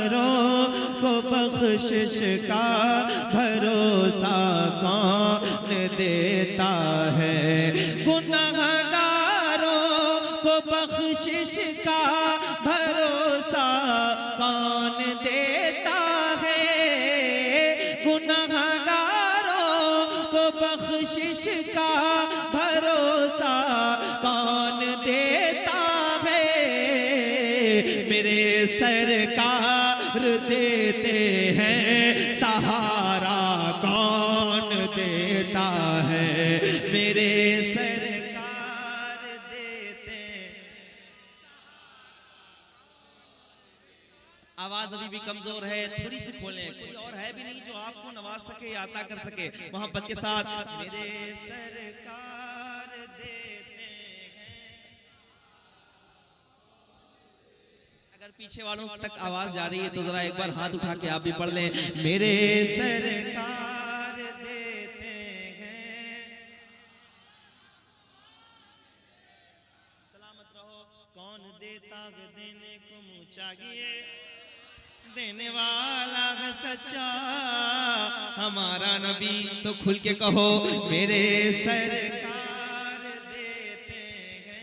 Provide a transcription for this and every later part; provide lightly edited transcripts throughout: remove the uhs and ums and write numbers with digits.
को बख्शिश का भरोसा कौन देता है। गुनाहगारों को बख्शिश का भरोसा कौन देता है। गुनाहगारों को बख्शिश का भरोसा कौन देता है। मेरे सरकार देते हैं सहारा कौन देता है। मेरे सरकार देते। आवाज अभी भी कमजोर है, थोड़ी सी खोलें। कोई और है भी नहीं जो आपको नवाज सके या अता कर सके मोहब्बत के साथ। मेरे सरकार देते हैं। अगर पीछे वालों तक आवाज जा रही है तो जरा एक बार हाथ उठा के आप भी पढ़ लें। मेरे सरकार देते हैं। सलामत रहो। कौन देता है देने को मुँह चाहिए, देने वाला है सच्चा हमारा नबी। तो खुल के कहो मेरे सरकार देते हैं।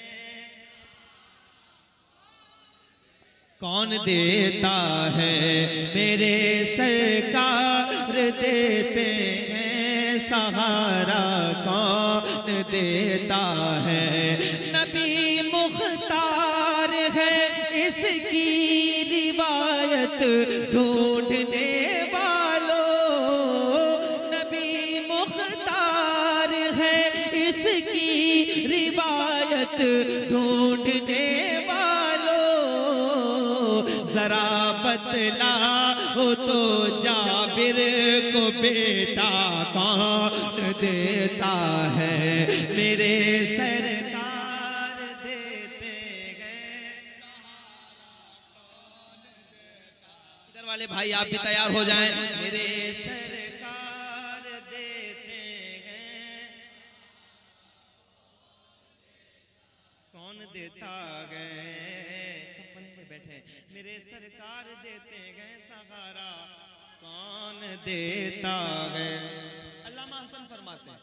कौन देता है मेरे सरकार देते हैं। सहारा कौन देता है। नबी मुख्तार है इसकी रिवायत ढूंढने वालों। नबी मुख्तार है इसकी रिवायत ढूंढने वालों। जरा बतलाओ तो जाबिर को बेटा कौन देता है। मेरे सरकार देते हैं। इधर वाले भाई आप भी तैयार हो जाएं। मेरे सरकार देते हैं। कौन देता है। सब पढ़े बैठे। मेरे सरकार देते हैं सहारा कौन देता है। अल्लामा हसन फरमाते हैं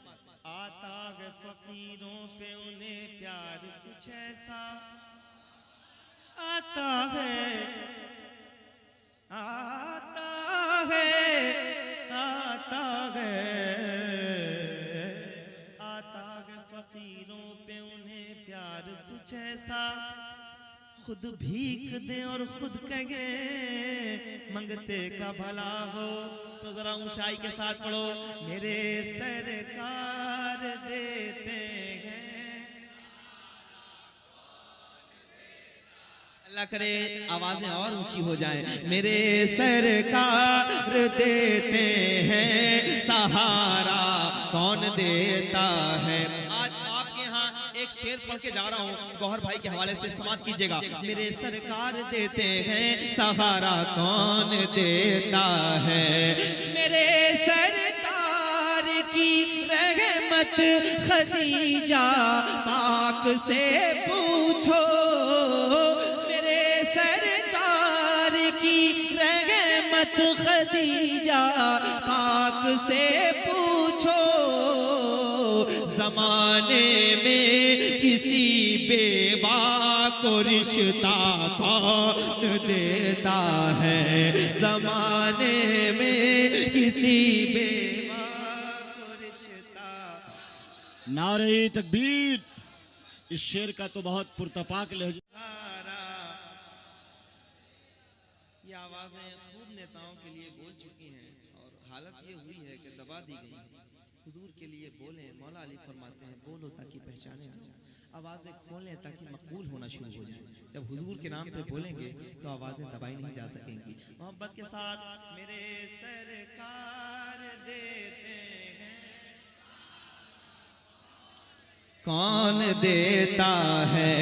आता है फकीरों पे उन्हें प्यार कुछ ऐसा आता है। आता है आता है आता है फकीरों पे उन्हें प्यार कुछ ऐसा। खुद भीख दे और खुद कहे मंगते का भला हो। तो जरा ऊंचाई के साथ पढ़ो। मेरे सरकार देते हैं। अल्लाह करे आवाजें और ऊंची हो जाएं। मेरे सरकार देते हैं सहारा कौन देता है। आज आपके यहाँ एक शेर पढ़ के जा रहा हूँ, गौहर भाई के हवाले से इस्तेमाल कीजिएगा। मेरे सरकार देते हैं सहारा कौन देता है। मेरे सरकार की रहमत खदीजा पाक से पूछो। मेरे सरकार की रहमत खदीजा पाक से पूछो। जमाने में किसी बेवा को रिश्ता कौन देता है। जमाने में किसी बेवा को रिश्ता। नारे तकबीर। इस शेर का तो बहुत पुरतपाक लहजा। ये आवाजें खूब नेताओं के लिए बोल चुकी हैं और हालत ये हुई है कि दबा दी गई। हुजूर के लिए बोलें। मौला अली फरमाते हैं बोलो ताकि पहचाने जाए। आवाजें खोलें ताकि मकबूल होना शुरू हो जाए। जब हुजूर के नाम पे बोलेंगे तो आवाजें दबाई नहीं जा सकेंगी। मोहब्बत के साथ मेरे सरकार देते हैं। कौन देता है।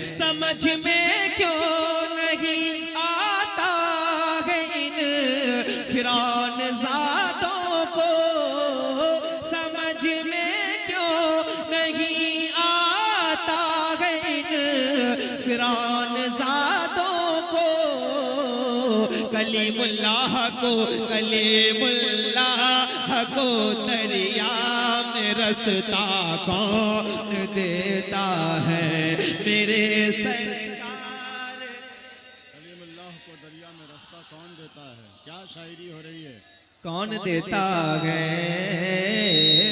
समझ में क्यों नहीं आता है इन फिरौन ज़ादों को। समझ में क्यों नहीं आता है इन फिरौन ज़ादों को। कलीमुल्लाह को, कलीमुल्लाह को दरिया में रास्ता कौन देता है मेरे सरकार। कलीमुल्लाह को दरिया में रास्ता कौन देता है? क्या शायरी हो रही है? कौन देता है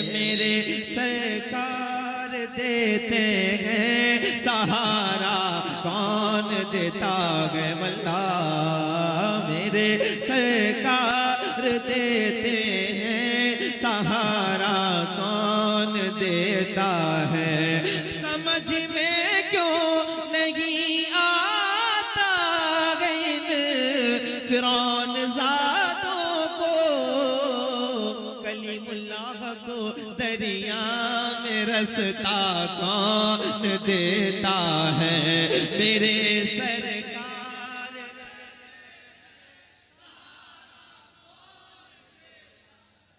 मेरे सरकार देते हैं सहारा, कौन देता है मल्ला मेरे सरकार देते हैं सहारा, कौन देता है। समझ में क्यों नहीं आता इन फिरौन ज़ादों को, कलीमुल्लाह को दरिया में रास्ता कौन देता है मेरे सरकार।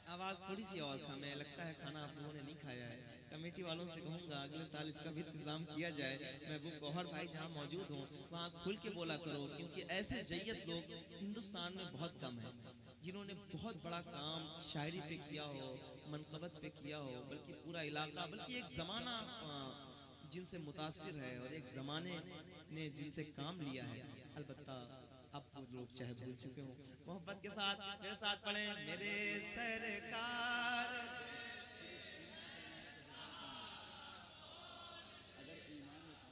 आवाज थोड़ी सी और था, मैं लगता है खाना आप लोगों ने नहीं खाया है। कमेटी वालों से कहूंगा अगले साल इसका भी इंतजाम किया जाए। महबूब गौहर भाई जहां मौजूद हों वहां खुल के बोला करो, क्योंकि ऐसे जय्यत लोग हिंदुस्तान में बहुत कम है जिन्होंने बहुत बड़ा काम शायरी पे किया हो, मनकबत पे किया हो, बल्कि पूरा इलाका, बल्कि एक जमाना जिनसे मुतासिर है और एक जमाने ने जिनसे काम लिया है। अलबत्ता अब वो लोग चाहे भूल चुके हो। मोहब्बत के साथ मेरे साथ पढ़े मेरे सरकार।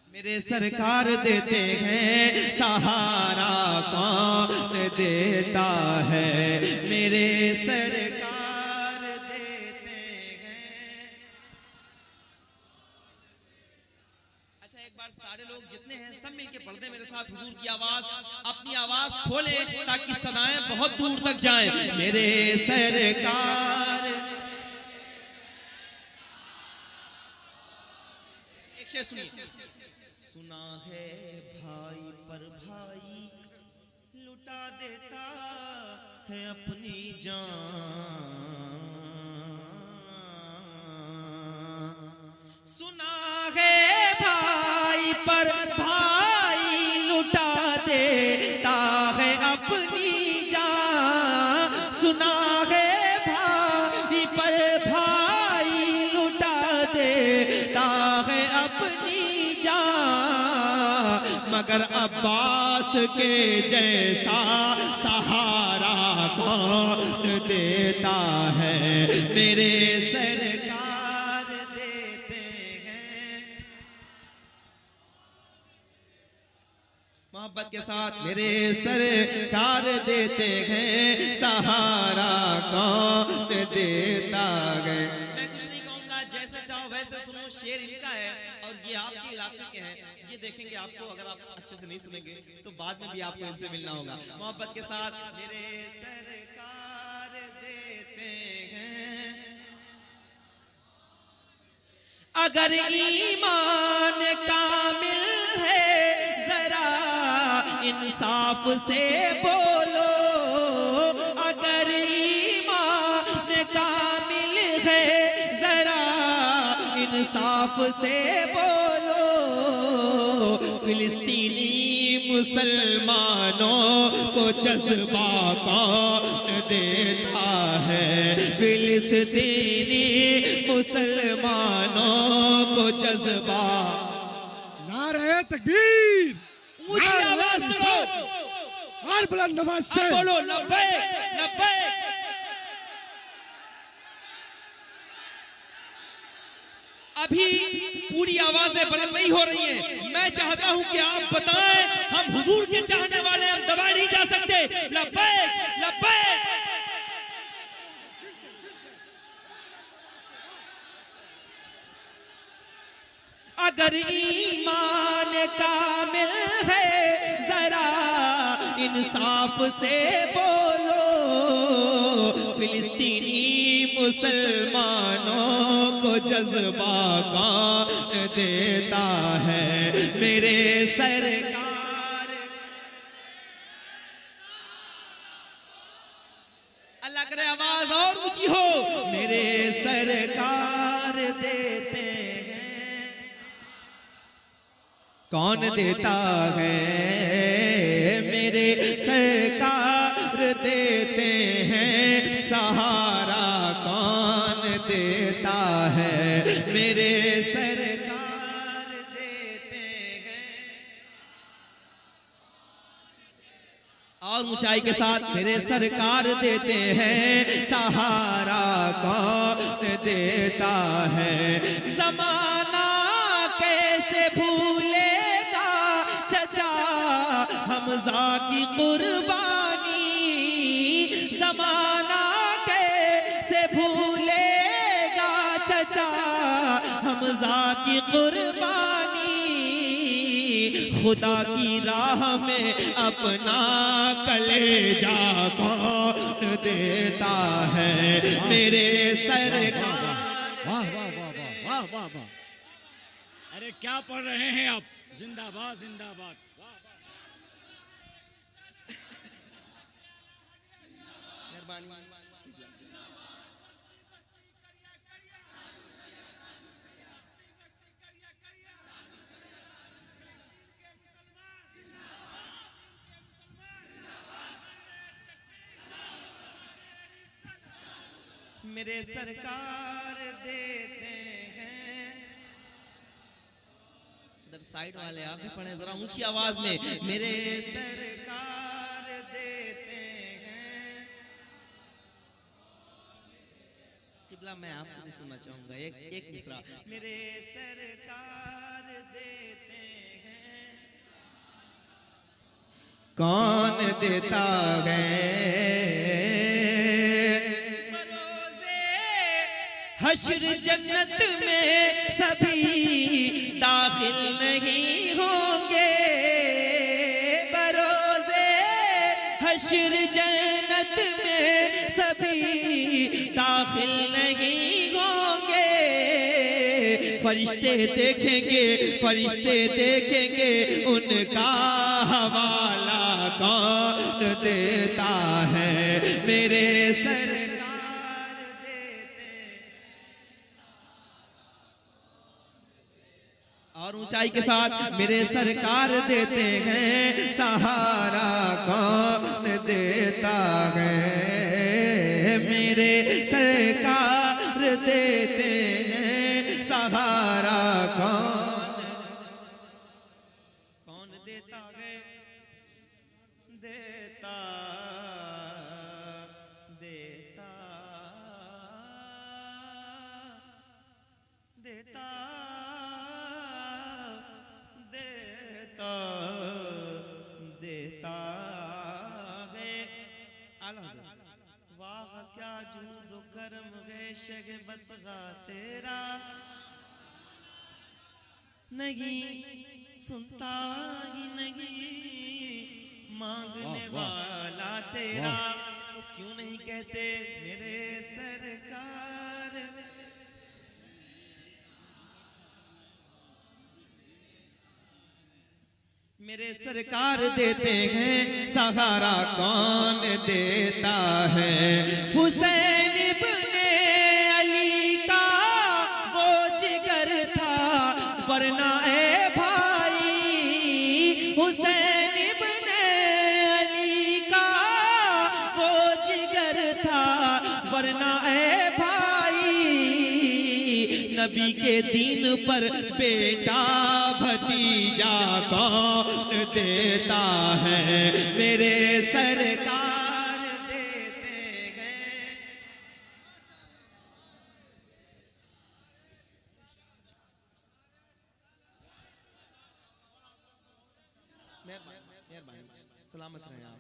मेरे सरकार देते हैं सहारा, कौन देता है मेरे सरकार देते हैं। अच्छा एक बार सारे लोग जितने हैं सब मिलके पढ़ दें मेरे साथ हुजूर की आवाज, अपनी आवाज खोलें ताकि सदाएं बहुत दूर तक जाएं। मेरे सरकार। एक शेर सुनिए। सुना है भाई पर भाई लुटा देता है अपनी जान, सुना है भाई पर भाई लुटा देता है अपनी जान, सुना है भाई पर भाई लुटा देता है अपनी जान, मगर अब्बास के जैसा सहारा कौन देता है मेरे सरकार देते हैं। मोहब्बत के साथ मेरे सरकार देते हैं सहारा कौन देता है। मैं कुछ नहीं कहूंगा, जैसे चाहो वैसे सुनो, शेर इनका है और ये आपके इलाके के हैं। ये देखेंगे आपको, अगर आप अच्छे से नहीं सुनेंगे तो बाद में भी आपको इनसे मिलना होगा। मोहब्बत के साथ मेरे सरकार देते हैं। अगर ईमान कामिल है जरा इंसाफ से बोलो, अगर ईमान कामिल है जरा इंसाफ से बोलो, फिलिस्तीनी मुसलमानों को जज्बा कौन देता है, फिलिस्तीनी मुसलमानों को जज्बा। नारे तकबीर, ऊंची आवाज करो और बुलंद आवाज से बोलो लब्बैक लब्बैक। अभी पूरी आवाजें बुलंद नहीं हो रही हैं। मैं चाहता हूं कि आप बताएं, हम हुजूर के चाहने वाले, हम दबाए नहीं जा सकते। लब्बैक लब्बैक। अगर ईमान कामिल है जरा इंसाफ से बोलो, फिलिस्तीनी मुसलमानों को जज्बा कौन देता है मेरे सरकार। अल्लाह करे आवाज और ऊंची हो। मेरे सरकार देते हैं। कौन देता है मेरे सरकार ऊंचाई के साथ मेरे सरकार देते हैं सहारा कौन देता है। जमाना कैसे भूलेगा चचा हमजा की कुर्बानी, जमाना कैसे भूलेगा चचा हमजा की कुर्बानी। खुदा की राह में अपना कलेजा कौन देता है। मेरे सरकार। वाह वाह वाह वाह वाह वाह वाह। अरे क्या पढ़ रहे हैं आप? जिंदाबाद जिंदाबाद। मेरे सरकार देते हैं। इधर साइड वाले आप भी पढ़े जरा ऊंची आवाज में। मेरे सरकार देते हैं। किबला मैं आपसे भी सुनना चाहूंगा एक मिसरा। मेरे सरकार देते हैं। कौन देता है हश्र जन्नत में सभी दाखिल नहीं होंगे। बरोज़े हश्र जन्नत में सभी दाखिल नहीं होंगे। फरिश्ते देखेंगे उनका हवाला कौन देता है। मेरे सर और ऊंचाई के साथ मेरे सरकार देते हैं सहारा कौन देता है। मेरे सरकार देते हैं सहारा कौन देता है। देता देता देता देता है। वाह क्या जूद करम है शगबतगा तेरा, नहीं सुनता ही नहीं मांगने वाला तेरा। तो क्यों नहीं कहते मेरे सरकार। मेरे सरकार देते हैं सहारा कौन देता है। हुसैन इब्ने अली का वो जिगर था वरना ए भाई। हुसैन इब्ने अली का वो जिगर था वरना ए भाई। नबी के दीन पर बेटा भतीजा कौन देता है। मेरे सरकार देते हैं। सलामत रहे आप।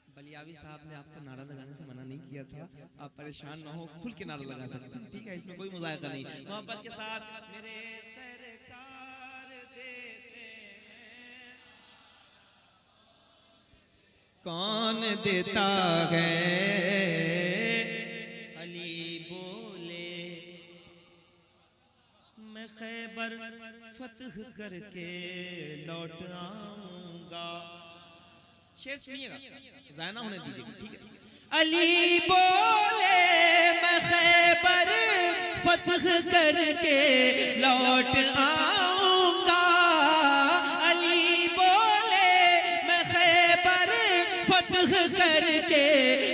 बलियावी साहब ने आपका नारा लगाने से मना नहीं किया था। आप परेशान ना हो, खुल के नारा लगा सकते हैं, ठीक है, इसमें कोई मुज़ायका नहीं। मोहब्बत के साथ मेरे सरकार देते हैं। कौन देता है। अली बोले मैं खैबर फतह करके लौट आऊंगा। शेर सुनिएगा, ज़ायना होने दीजिएगा, ठीक है। अली बोले मैं खैबर फतह करके लौट आऊंगा। अली बोले मैं खैबर फतह करके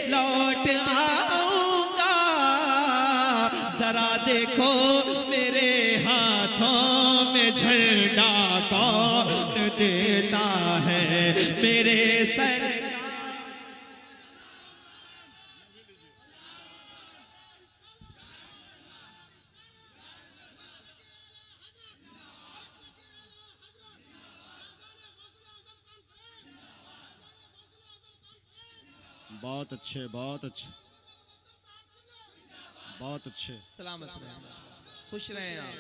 लौट आऊंगा। जरा देखो मेरे हाथों में झंडा कौन देता है। बहुत अच्छे, बहुत अच्छे, बहुत अच्छे। सलामत रहें, खुश रहें आप,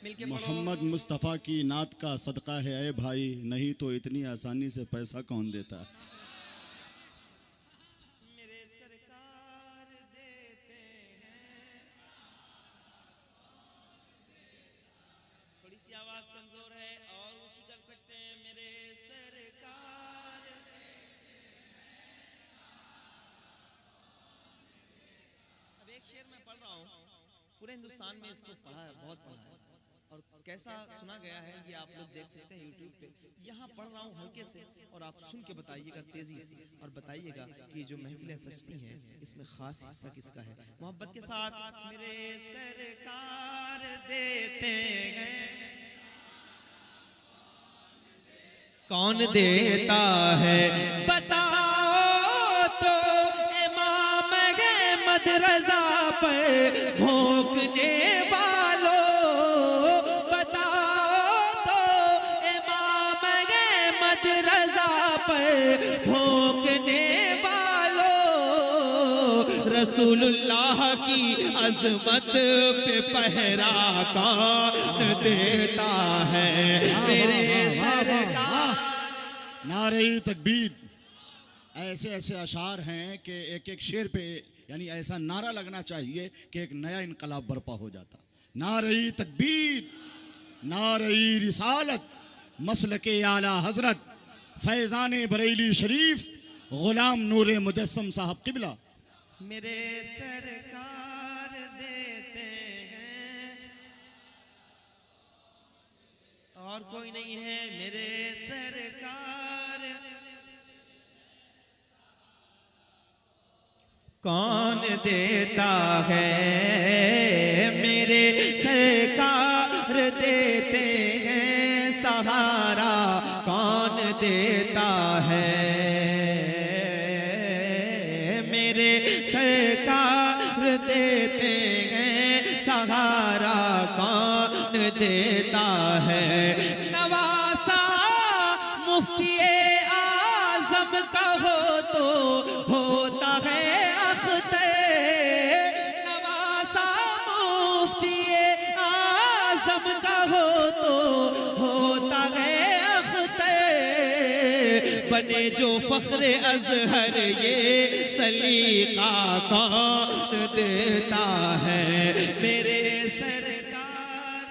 मिलके पढ़ो। मोहम्मद मुस्तफ़ा की नात का सदका है ऐ भाई, नहीं तो इतनी आसानी से पैसा कौन देता है। मेरे सरकार देते हैं, थोड़ी सी आवाज कमजोर है और ऊंची कर सकते हैं। मेरे सरकार, अब एक शेर मैं पढ़ रहा हूँ, पूरे हिंदुस्तान में इसको पढ़ा है, बहुत पढ़ा है, और कैसा सुना गया है ये आप लोग देख सकते हैं यूट्यूब पे। यहाँ पढ़ रहा हूँ हल्के से, और आप सुन के बताइएगा तेजी से, और बताइएगा कि जो महफिलें सजती हैं इसमें खास हिस्सा किसका है। मोहब्बत के साथ, मेरे सरकार देते हैं, कौन देता है बताओ तो, इमाम अहमद रजा पर भोंकने वालों, बताओ तो इमाम अहमद रजा पर भोंकने वालों, रसूलुल्लाह की अजमत पे पहरा कौन देता है। मेरे सरकार, नारे तकबीर। ऐसे ऐसे अशार हैं कि एक एक शेर पे यानी ऐसा नारा लगना चाहिए कि एक नया इनकलाब बर्पा हो जाता। नारे तकबीर, नारे रिसालत, मसलके आला हजरत फैज़ान बरेली शरीफ गुलाम नूर मुजस्सम साहब किबला। मेरे सरकार देते हैं, और कोई नहीं है। मेरे सरकार, कौन देता है। मेरे सरकार देते हैं सहारा, कौन देता है। मेरे सरकार देते हैं सहारा, कौन देता है। नवासा मुफ्ती आजम का हो तो होता है अख्तर, नवासा मुफ्ती आजम का हो तो होता है अख्तर, बने जो फख्र अजहर ये सलीका कौन देता है। मेरे सरकार,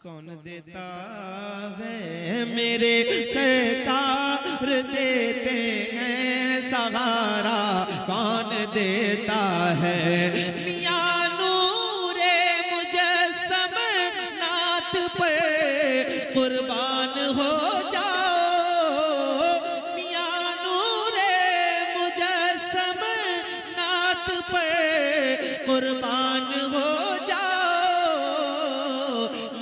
कौन देता है। मेरे सरकार देते हैं सहारा, कौन देता है। मियां नूरे मुजस्सम नात पर कुर्बान हो जाओ, मियां नूरे मुजस्सम नात पर कुर्बान हो जाओ,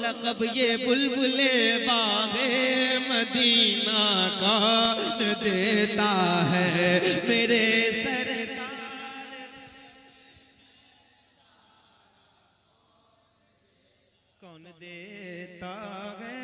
लक़ब ये बुलबुले बाग़े मदीना कौन देता है। मेरे सरकार, कौन देता है।